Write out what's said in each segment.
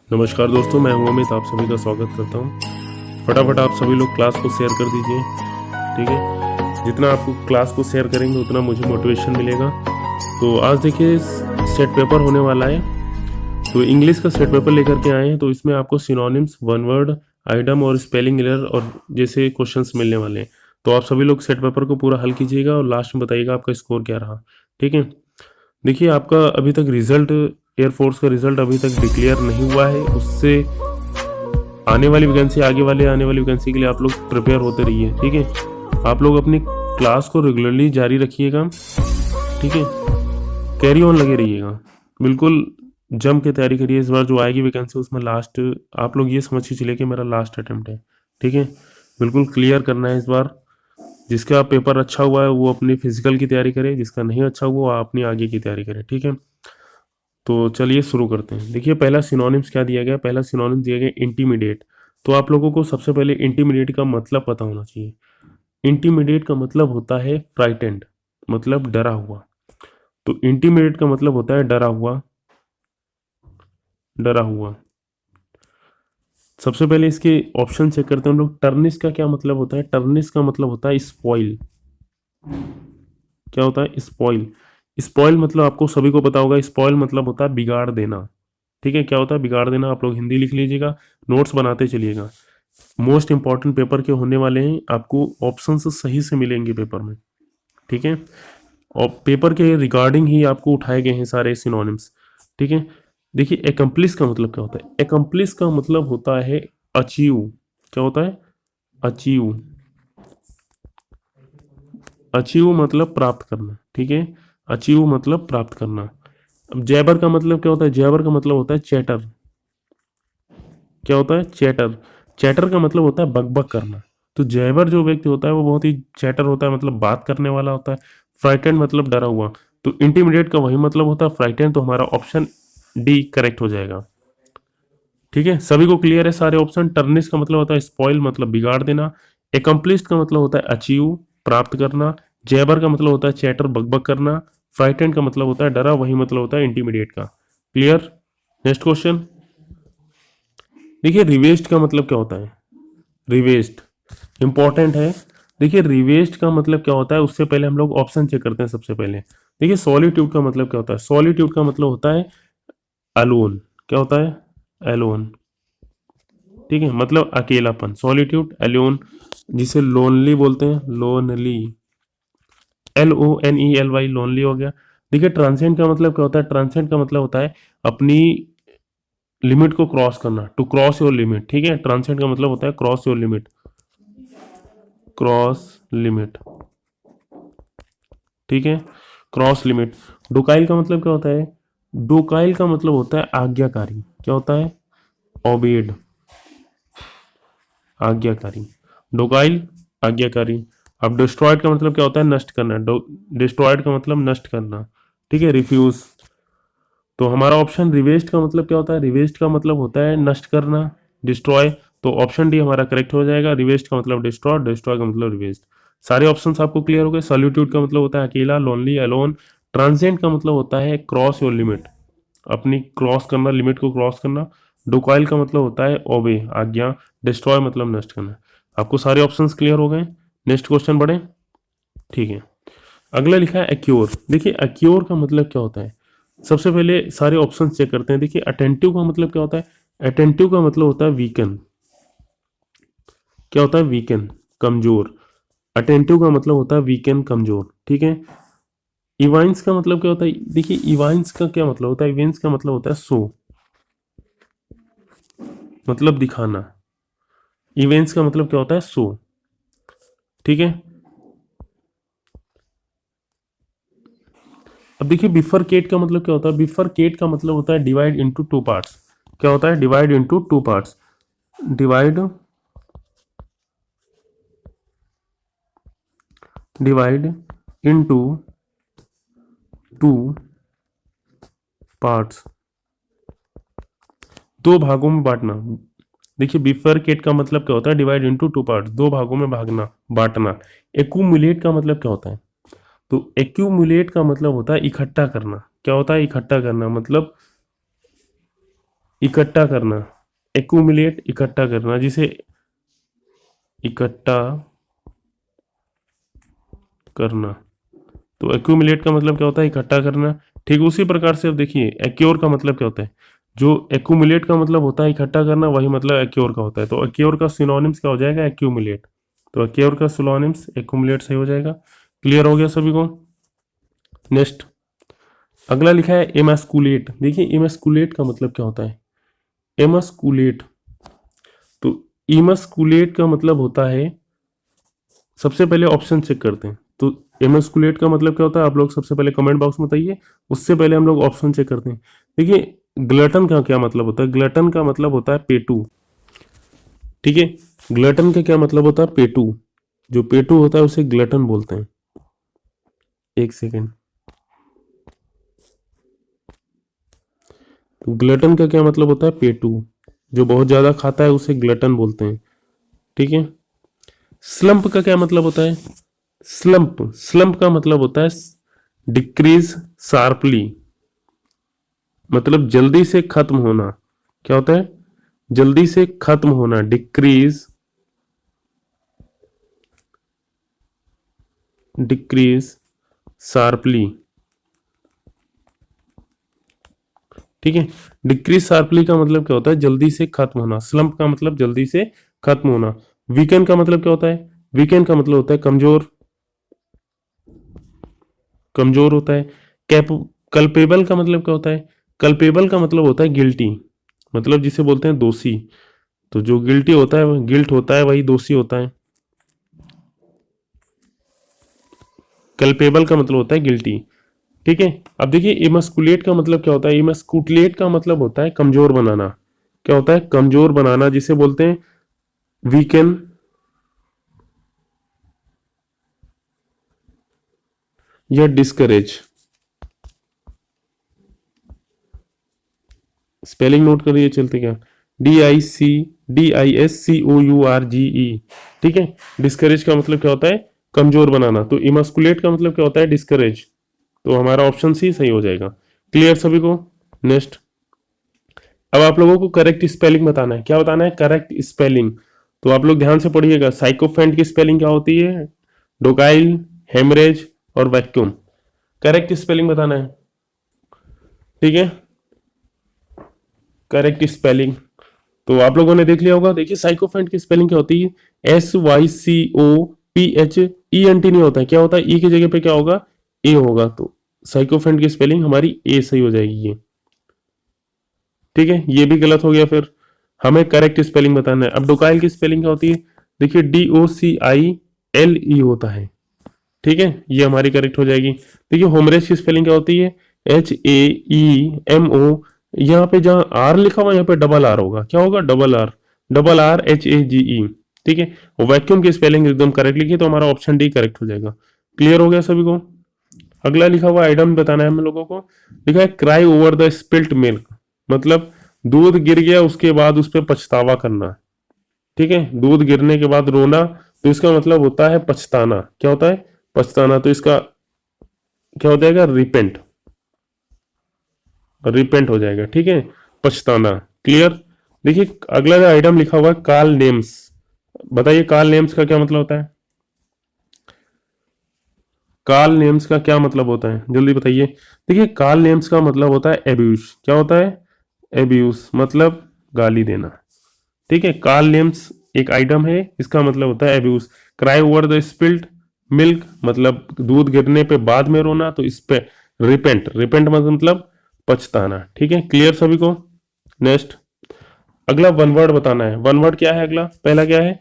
नमस्कार दोस्तों, मैं हूं अमित। आप सभी का स्वागत करता हूं। फटाफट आप सभी लोग क्लास को शेयर कर दीजिए। ठीक है, जितना आप क्लास को शेयर करेंगे उतना मुझे मोटिवेशन मिलेगा। तो आज देखिए सेट पेपर होने वाला है। तो इंग्लिश का सेट पेपर लेकर के आए हैं। तो इसमें आपको सिनोनिम्स, वन वर्ड, आइटम और स्पेलिंग एरर और जैसे क्वेश्चंस मिलने वाले हैं। तो आप सभी लोग सेट पेपर को पूरा हल कीजिएगा और लास्ट में बताइएगा आपका स्कोर क्या रहा। ठीक है, देखिए आपका अभी तक रिजल्ट, एयरफोर्स का रिजल्ट अभी तक डिक्लेयर नहीं हुआ है। उससे आने वाली वैकेंसी, आने वाली वैकेंसी के लिए आप लोग प्रिपेयर होते रहिए। ठीक है, आप लोग अपनी क्लास को रेगुलरली जारी रखिएगा। ठीक है, कैरी ऑन लगे रहिएगा, बिल्कुल जम के तैयारी करिए। इस बार जो आएगी वैकेंसी उसमें लास्ट, आप लोग ये समझ के चलिए कि मेरा लास्ट अटेम्प्ट है। ठीक है, बिल्कुल क्लियर करना है इस बार। जिसका पेपर अच्छा हुआ है वो अपनी फिजिकल की तैयारी करे, जिसका नहीं अच्छा हुआ वो अपनी आगे की तैयारी करे। ठीक है, तो चलिए शुरू करते हैं। देखिए पहला सिनोनिम्स क्या दिया गया। पहला सिनोनिम्स दिया गया इंटीमीडिएट। तो आप लोगों को सबसे पहले इंटीमीडिएट का मतलब पता होना चाहिए। इंटीमीडिएट का मतलब होता है फ्राइटेंड, मतलब डरा हुआ। तो इंटीमीडिएट का मतलब होता है डरा हुआ, डरा हुआ। सबसे पहले इसके ऑप्शन चेक करते हैं हम लोग। टर्निस का क्या मतलब होता है। टर्निस का मतलब होता है स्पॉइल। क्या होता है स्पॉइल। स्पॉइल मतलब आपको सभी को पता होगा, स्पॉइल मतलब होता है बिगाड़ देना। ठीक है, क्या होता है बिगाड़ देना। आप लोग हिंदी लिख लीजिएगा, नोट्स बनाते चलिएगा। मोस्ट इंपॉर्टेंट पेपर के होने वाले हैं, आपको ऑप्शन सही से मिलेंगे पेपर में। ठीक है, और पेपर के रिगार्डिंग ही आपको उठाए गए हैं सारे सिनोनिम्स। ठीक है, देखिए एकम्प्लिस का मतलब क्या होता है। एकम्प्लिस का मतलब होता है अचीव। क्या होता है अचीव। अचीव मतलब प्राप्त करना। ठीक है, अचीव मतलब प्राप्त करना। अब जैबर का मतलब क्या होता है। जैबर का मतलब होता है चैटर। क्या होता है चैटर। चैटर का मतलब होता है बकबक करना। तो जैबर जो व्यक्ति होता है वो बहुत ही चैटर होता है, मतलब बात करने वाला होता है। फ्राइटेंड मतलब डरा हुआ। तो इंटीमीडिएट का वही मतलब होता है फ्राइटेंड। तो हमारा ऑप्शन डी करेक्ट हो जाएगा। ठीक है, सभी को क्लियर है सारे ऑप्शन। टर्निस का मतलब होता है स्पॉइल, मतलब बिगाड़ देना। एकम्प्लिस्ड का मतलब होता है अचीव, प्राप्त करना। जैबर का मतलब होता है चैटर, बकबक करना। फ्राइटेंड का मतलब होता है डरा, वही मतलब होता है इंटीमीडिएट का। क्लियर। Next question. देखिए रिवेस्ट का मतलब क्या होता है। रिवेस्ट इंपॉर्टेंट है। देखिए रिवेस्ट का मतलब क्या होता है, उससे पहले हम लोग ऑप्शन चेक करते हैं। सबसे पहले देखिए सॉलिट्यूड का मतलब क्या होता है। सॉलिट्यूड का मतलब होता है अलोन। क्या होता है अलोन। ठीक है, मतलब अकेलापन। सॉलिट्यूड अलोन, जिसे लोनली बोलते हैं, लोनली। LONELY, लोनली हो गया। देखिए ट्रांसेंड का मतलब क्या होता है। ट्रांसेंड का मतलब होता है अपनी लिमिट को क्रॉस करना, टू क्रॉस योर लिमिट। ठीक है, ट्रांसेंड का मतलब होता है cross your limit, cross limit. ठीक है, क्रॉस लिमिट। डोकाइल का मतलब क्या होता है। डोकाइल का मतलब होता है आज्ञाकारी। क्या होता है ओबेड, आज्ञाकारी। डोकाइल आज्ञाकारी। अब डिस्ट्रॉयड का मतलब क्या होता है नष्ट करना। डिस्ट्रॉयड का मतलब नष्ट करना। ठीक है, रिफ्यूज। तो हमारा ऑप्शन रिवेस्ट का मतलब क्या होता है। रिवेस्ट का मतलब होता है नष्ट करना, डिस्ट्रॉय। तो ऑप्शन डी हमारा करेक्ट हो जाएगा। रिवेस्ट का मतलब डिस्ट्रॉय, डिस्ट्रॉय का मतलब रिवेस्ट। सारे ऑप्शन आपको क्लियर हो गए। सॉलिट्यूड का मतलब होता है अकेला, लोनली, अलोन। ट्रांसिएंट का मतलब होता है क्रॉस योर लिमिट, अपनी क्रॉस करना, लिमिट को क्रॉस करना। डोकाइल का मतलब होता है ओबे, आज्ञा। डिस्ट्रॉय मतलब नष्ट करना। आपको सारे ऑप्शंस क्लियर हो गए। नेक्स्ट क्वेश्चन बढ़े। ठीक है, अगला लिखा है एक्योर। देखिए एक्योर का मतलब क्या होता है। सबसे पहले सारे ऑप्शन चेक करते हैं। देखिए अटेंटिव का मतलब क्या होता है। अटेंटिव का मतलब होता है वीकन। क्या होता है वीकन, कमजोर। अटेंटिव का मतलब होता है वीकन, कमजोर। ठीक है, इवाइंस का मतलब क्या होता है। देखिए इवाइंस का क्या मतलब होता है। इवेंट्स का मतलब होता है शो, मतलब दिखाना। इवेंट्स का मतलब क्या होता है शो। ठीक है, अब देखिए बिफरकेट का मतलब क्या होता है। बिफरकेट का मतलब होता है डिवाइड इनटू टू पार्ट्स। क्या होता है divide into two parts. Divide, divide into two parts, दो भागों में बांटना। देखिए बिफरकेट का मतलब क्या होता है डिवाइड इनटू टू पार्ट्स, दो भागों में भागना, बांटना। एक्यूमुलेट का मतलब क्या होता है। तो एक्यूमुलेट का मतलब होता है इकट्ठा करना। क्या होता है इकट्ठा करना, मतलब इकट्ठा करना, एक्यूमुलेट इकट्ठा करना, जिसे इकट्ठा करना। तो एक्यूमुलेट का मतलब क्या होता है? इकट्ठा करना। ठीक उसी प्रकार से अब देखिए एक्योर का मतलब क्या होता है? जो एक्यूमुलेट का मतलब होता है इकट्ठा करना, वही मतलब एक्योर का होता है। तो एक्योर का सिनोनिम्स क्या हो जाएगा? एक्यूमुलेट। तो एक्योर का सिनोनिम्स एक्यूमुलेट सही हो जाएगा। क्लियर हो गया सभी को? नेक्स्ट अगला लिखा है एमास्कुलेट। देखिए एमास्कुलेट का मतलब क्या होता है? एमास्कुलेट, तो इमस्कुलेट का मतलब होता है, सबसे पहले ऑप्शन चेक करते हैं। तो एमस्कुलेट का मतलब क्या होता है? आप लोग सबसे पहले कमेंट बॉक्स में बताइए, उससे पहले हम लोग ऑप्शन चेक करते हैं। देखिए ग्लटन का क्या मतलब होता है? ग्लटन का मतलब होता है पेटू। ठीक है, ग्लटन का क्या मतलब होता है? पेटू। जो पेटू होता है उसे ग्लटन बोलते हैं। एक सेकेंड, तो ग्लटन का क्या मतलब होता है? पेटू। जो बहुत ज्यादा खाता है उसे ग्लटन बोलते हैं। ठीक है, स्लम्प का क्या मतलब होता है? स्लम्प, स्लम्प का मतलब होता है डिक्रीज शार्पली, मतलब जल्दी से खत्म होना। क्या होता है? जल्दी से खत्म होना, डिक्रीज, डिक्रीज शार्पली। ठीक है, डिक्रीज शार्पली का मतलब क्या होता है? जल्दी से खत्म होना। स्लम्प का मतलब जल्दी से खत्म होना। वीकेंड का मतलब क्या होता है? वीकेंड का मतलब होता है कमजोर, कमजोर होता है। कैप, कल्पेबल का मतलब क्या होता है? कल्पेबल का मतलब होता है गिल्टी, मतलब जिसे बोलते हैं दोषी। तो जो गिल्टी होता है, गिल्ट होता है, वही दोषी होता है। कल्पेबल का मतलब होता है गिल्टी। ठीक है, अब देखिए इमस्कुलेट का मतलब क्या होता है? इमस्कुलेट का मतलब होता है कमजोर बनाना। क्या होता है? कमजोर बनाना, जिसे बोलते हैं वीकन या डिस्करेज। स्पेलिंग नोट करिए चलते क्या, DICDISCOURGE। ठीक है, डिस्करेज का मतलब क्या होता है? कमजोर बनाना। तो इमस्कुलेट का मतलब क्या होता है? डिस्करेज। तो हमारा ऑप्शन सी सही हो जाएगा। क्लियर सभी को? नेक्स्ट, अब आप लोगों को करेक्ट स्पेलिंग बताना है। क्या बताना है? Correct spelling. तो आप लोग ध्यान से पढ़िएगा। साइकोफेंट की स्पेलिंग क्या होती है? डोकाइल, हेमरेज और वैक्यूम। करेक्ट स्पेलिंग बताना है। ठीक है, करेक्ट स्पेलिंग तो आप लोगों ने देख लिया होगा। देखिए साइकोफेंट की स्पेलिंग क्या होती है? SYCOPHENT नहीं होता है। क्या होता है? ई की जगह पे क्या होगा? ए होगा। तो साइकोफेंट की स्पेलिंग हमारी ए सही हो जाएगी ये। ठीक है, ये भी गलत हो गया। फिर हमें करेक्ट स्पेलिंग बताना है। अब डोकाइल की स्पेलिंग क्या होती है? देखिए DOCILE होता है। ठीक है, ये हमारी करेक्ट हो जाएगी। देखिए होमरेज की स्पेलिंग क्या होती है? HAEMO। यहाँ पे जहाँ आर लिखा हुआ यहाँ पे डबल आर होगा। क्या होगा? Double R, double R HAGE। ठीक है, वैक्यूम की स्पेलिंग एकदम करेक्ट लिखी, तो हमारा ऑप्शन डी करेक्ट हो जाएगा। क्लियर हो गया सभी को? अगला लिखा हुआ आइटम बताना है हम लोगों को। लिखा है cry over the spilt milk, मतलब दूध गिर गया उसके बाद उस पर पछतावा करना। ठीक है, दूध गिरने के बाद रोना, तो इसका मतलब होता है पछताना। क्या होता है? पछताना। तो इसका क्या हो जाएगा? रिपेंट, रिपेंट हो जाएगा। ठीक है, पछताना। क्लियर? देखिए अगला जो आइटम लिखा हुआ है काल नेम्स, बताइए काल नेम्स का क्या मतलब होता है? काल नेम्स का क्या मतलब होता है? जल्दी बताइए। देखिए काल नेम्स का मतलब होता है एब्यूज। क्या होता है? एब्यूज मतलब गाली देना। ठीक है, काल नेम्स एक आइटम है, इसका मतलब होता है abuse. Cry over the spilled milk मतलब दूध गिरने पे बाद में रोना, तो इस पे रिपेंट, रिपेंट मतलब पछताना। ठीक है, क्लियर सभी को? नेक्स्ट अगला वन वर्ड बताना है। वन वर्ड क्या है? अगला पहला क्या है?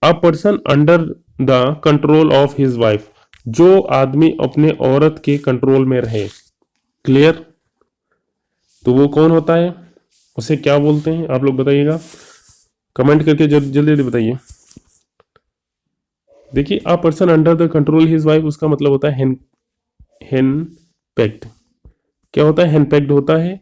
A person under the control of his wife, जो आदमी अपने औरत के कंट्रोल में रहे। क्लियर? तो वो कौन होता है? उसे क्या बोलते हैं? आप लोग बताइएगा, कमेंट करके जल्दी जल्दी बताइए। देखिए a person under the control his wife, उसका मतलब होता है हेन पैक्ड। क्या होता है? हेन पैक्ड होता है।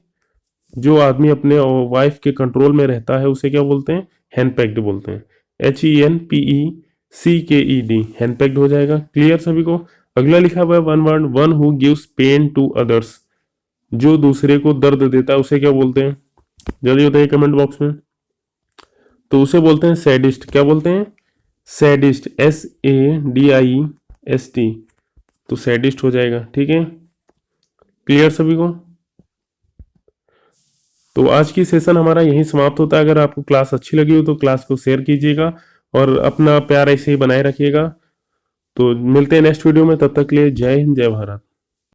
जो आदमी अपने वाइफ के कंट्रोल में रहता है उसे क्या बोलते हैं? हेन पैक्ड बोलते हैं। HENPECKED, हेन पैक्ड हो जाएगा। क्लियर सभी को? अगला लिखा हुआ है one word, one who gives pain to others, जो दूसरे को दर्द देता है उसे क्या बोलते हैं? जल्दी बताइए कमेंट बॉक्स में। तो उसे बोलते हैं सैडिस्ट। क्या बोलते हैं? Sadist, SADIST। तो सैडिस्ट हो जाएगा। ठीक है, क्लियर सभी को? तो आज की सेशन हमारा यहीं समाप्त होता है। अगर आपको क्लास अच्छी लगी हो तो क्लास को शेयर कीजिएगा और अपना प्यार ऐसे ही बनाए रखिएगा। तो मिलते हैं नेक्स्ट वीडियो में, तब तक के लिए जय हिंद, जय भारत।